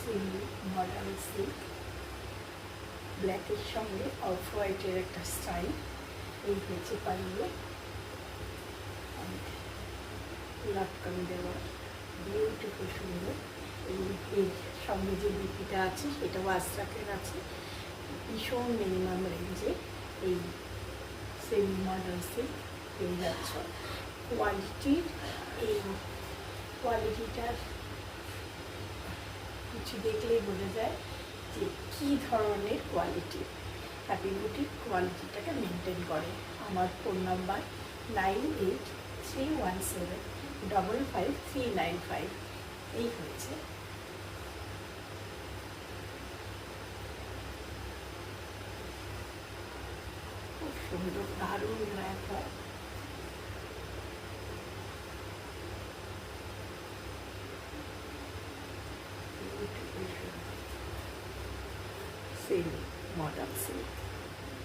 Semi modern silk, ব্ল্যাকের সঙ্গে of হোয়াইটের একটা স্টাইল। এই হয়েছে পাল্লু, লাটকান দেওয়া, বিউটিফুল সুন্দর। এর সঙ্গে যে বিপিটা আছে সেটাও আজরাকের আছে, ভীষণ মিনিমাম রেঞ্জে এই সেমি মডার্ন সিল্ক পেয়ে যাচ্ছ। কোয়ালিটির এই কোয়ালিটিটার কিছু দেখলেই বোঝা যায় যে কী ধরনের কোয়ালিটি। হ্যাপি বিউটির কোয়ালিটিটাকে মেনটেন করে। আমার ফোন নাম্বার 9831755395। এই হয়েছে। খুব সুন্দর, দারুণ র্যাপ হয়। Semi modern silk.